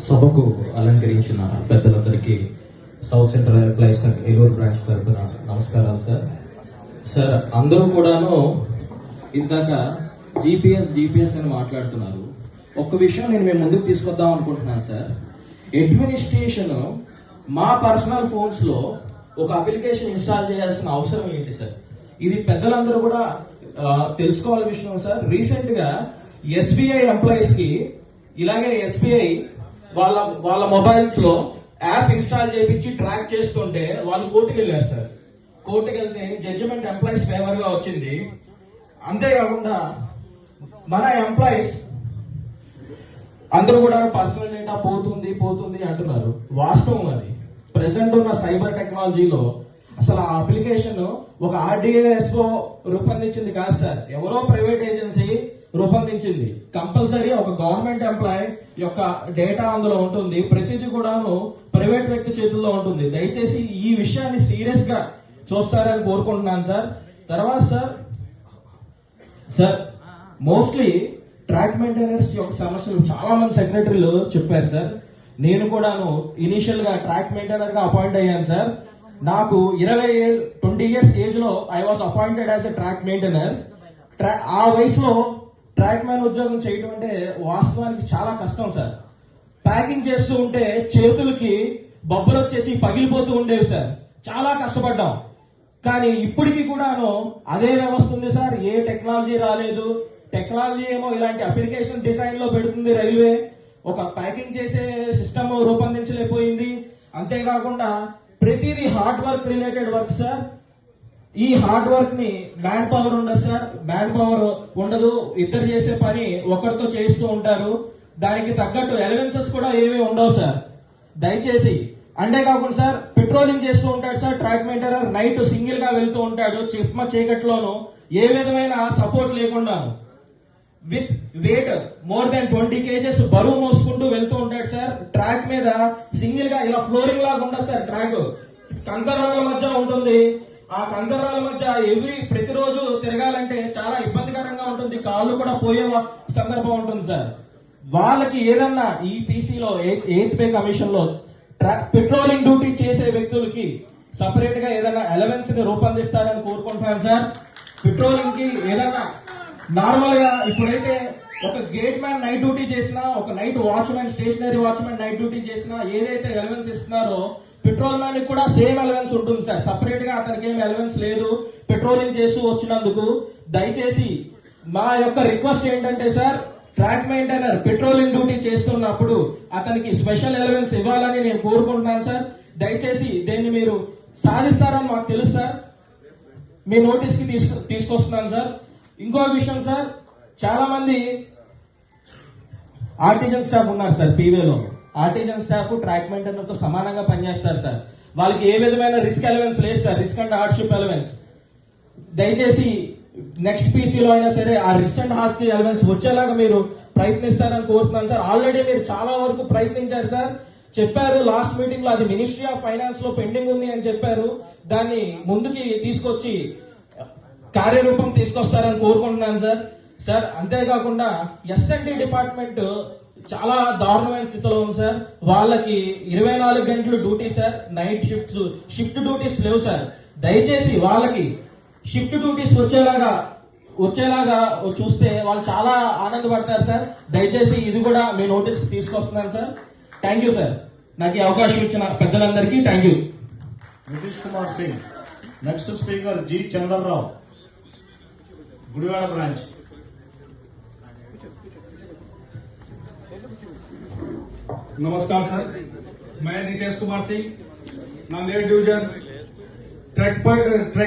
సభకు అలంకరించిన పెద్దలందరికీ south central employees Eluru branch తరఫున నమస్కారాలు సార్. సార్ అందరూ కూడాను ఇందాక జీపీఎస్ అని మాట్లాడుతున్నారు. ఒక్క విషయం నేను మేము ముందుకు తీసుకొద్దాం అనుకుంటున్నాను సార్. అడ్మినిస్ట్రేషన్ మా పర్సనల్ ఫోన్స్ లో ఒక అప్లికేషన్ ఇన్స్టాల్ చేయాల్సిన అవసరం ఏంటి సార్? ఇది పెద్దలందరూ కూడా తెలుసుకోవాల విషయం సార్. రీసెంట్ గా ఎస్బీఐ ఎంప్లాయీస్ కి ఇలాగే ఎస్బీఐ వాళ్ళ మొబైల్స్ లో యాప్ ఇన్స్టాల్ చేయించి ట్రాక్ చేస్తుంటే వాళ్ళు కోర్టుకు వెళ్ళారు సార్. కోర్టుకు వెళ్తే జడ్జిమెంట్ ఎంప్లాయీస్ ఫేవర్ గా వచ్చింది. అంతేకాకుండా మన ఎంప్లాయీస్ అందరూ కూడా పర్సనల్ డేటా పోతుంది అంటున్నారు. వాస్తవం అది. ప్రెసెంట్ ఉన్న సైబర్ టెక్నాలజీలో అసలు ఆ అప్లికేషన్ ఒక ఆర్డీఏఎస్ఓ రూపొందించింది కాదు సార్, ఎవరో ప్రైవేట్ ఏజెన్సీ రూపొందించింది. కంపల్సరీ ఒక గవర్నమెంట్ ఎంప్లాయ్ యొక్క డేటా అందులో ఉంటుంది. ప్రతిదీ కూడాను ప్రైవేట్ వ్యక్తి చేతుల్లో ఉంటుంది. దయచేసి ఈ విషయాన్ని సీరియస్ గా చూస్తారని కోరుకుంటున్నాను సార్. తర్వాత సార్ మోస్ట్లీ ట్రాక్ మెయింటెనర్స్ యొక్క సమస్యలు చాలా మంది సెక్రటరీలు చెప్పారు సార్. నేను కూడాను ఇనిషియల్ గా ట్రాక్ మెయింటైనర్ గా అపాయింట్ అయ్యాను సార్. నాకు 20 ఇయర్స్ ఏజ్ లో I was appointed as a track maintainer. ఆ వయసులో ట్రాక్ మ్యాన్ ఉద్యోగం చేయడం అంటే వాస్తవానికి చాలా కష్టం సార్. ప్యాకింగ్ చేస్తూ ఉంటే చేతులకి బొబ్బలు వచ్చేసి పగిలిపోతూ ఉండేవి సార్. చాలా కష్టపడ్డాం. కానీ ఇప్పటికీ కూడాను అదే వ్యవస్థ ఉంది సార్. ఏ టెక్నాలజీ రాలేదు. టెక్నాలజీ ఏమో ఇలాంటి అప్లికేషన్ డిజైన్ లో పెడుతుంది రైల్వే. ఒక ప్యాకింగ్ చేసే సిస్టమ్ రూపొందించలేకపోయింది. అంతేకాకుండా ప్రతిదీ hard work related work sir. ఈ హార్డ్ వర్క్ ని మ్యాన్ పవర్ ఉండదు సార్. మ్యాన్ పవర్ ఉండదు. ఇద్దరు చేసే పని ఒకరితో చేస్తూ ఉంటారు. దానికి తగ్గట్టు ఎలవెన్సెస్ కూడా ఏమీ ఉండవు సార్. దయచేసి అంతేకాకుండా సార్ పెట్రోలింగ్ చేస్తూ ఉంటాడు sir track maintainer. Night single గా వెళ్తూ ఉంటాడు. చీకట్లోనూ ఏ విధమైన సపోర్ట్ లేకుండాను with weight more than 20 kgs బరువు మోసుకుంటూ వెళ్తూ ఉంటాడు సార్. ట్రాక్ మీద సింగిల్ గా ఇలా ఫ్లోరింగ్ లాగా ఉండదు సార్. ట్రాక్ కంకరాల మధ్య ఉంటుంది. ఆ కంకరాల మధ్య ప్రతిరోజు తిరగాలంటే చాలా ఇబ్బందికరంగా ఉంటుంది. కాళ్ళు కూడా పోయే సందర్భం ఉంటుంది సార్. వాళ్ళకి ఏదన్నా ఈ పీసీలో 8th పే కమిషన్ లో పెట్రోలింగ్ డ్యూటీ చేసే వ్యక్తులకి సపరేట్ గా ఏదైనా అలవెన్స్ ని రూపొందిస్తారని కోరుకుంటున్నాను సార్. పెట్రోలింగ్ కి ఏదన్నా నార్మల్ గా ఇప్పుడైతే ఒక గేట్ మ్యాన్ నైట్ డ్యూటీ చేసినా, ఒక night watchman stationery watchman night duty చేసినా ఏదైతే అలవెన్స్ ఇస్తున్నారో పెట్రోల్ మ్యాన్ కి కూడా సేమ్ అలవెన్స్ ఉంటుంది సార్. సపరేట్ గా అతనికి ఏమి అలవెన్స్ లేదు పెట్రోలింగ్ చేస్తూ వచ్చినందుకు. దయచేసి మా యొక్క రిక్వెస్ట్ ఏంటంటే sir, track maintainer patrolling duty చేస్తున్నప్పుడు అతనికి స్పెషల్ అలవెన్స్ ఇవ్వాలని నేను కోరుకుంటున్నాను సార్. దయచేసి దీన్ని మీరు సాధిస్తారని మాకు తెలుసు సార్. మీ నోటీస్ కి తీసుకొస్తున్నాను సార్. ఇంకో విషయం సార్, చాలా మంది ఆర్టిజన్ స్టాఫ్ ఉన్నారు సార్. పీవేలో ఆర్టిజన్ స్టాఫ్ ట్రాక్ మెయింటైనర్ తో సమానంగా పనిచేస్తారు సార్. వాళ్ళకి ఏ విధమైన రిస్క్ అలవెన్స్ లేదు sir. Risk and hardship allowance దయచేసి నెక్స్ట్ పీసీలో అయినా సరే ఆ రిస్క్ అండ్ హార్డ్షిప్ అలవెన్స్ వచ్చేలాగా మీరు ప్రయత్నిస్తారని కోరుతున్నాను సార్. ఆల్రెడీ మీరు చాలా వరకు ప్రయత్నించారు సార్. చెప్పారు లాస్ట్ మీటింగ్ లో అది మినిస్ట్రీ ఆఫ్ ఫైనాన్స్ లో పెండింగ్ ఉంది అని చెప్పారు. దాన్ని ముందుకి తీసుకొచ్చి కార్యరూపం తీసుకొస్తారని కోరుకుంటున్నాను సార్. సార్ అంతేకాకుండా ఎస్ఎన్డి డిపార్ట్మెంట్ చాలా దారుణమైన స్థితిలో ఉంది సార్. వాళ్ళకి 24 గంటలు duty sir. Night shift duties లేవు సార్. దయచేసి వాళ్ళకి షిఫ్ట్ డ్యూటీస్ వచ్చేలాగా చూస్తే వాళ్ళు చాలా ఆనందపడతారు సార్. దయచేసి ఇది కూడా మీ నోటీస్ తీసుకొస్తున్నాను సార్. Thank you sir. నాకు ఈ అవకాశం ఇచ్చిన పెద్దలందరికీ thank you. Nitish Kumar Singh. Next speaker G Chandrarao, Gudivada branch. नमस्कार सर, मैं नितेश कुमार सिंह, नांदेड़ डिवीजन ट्रैक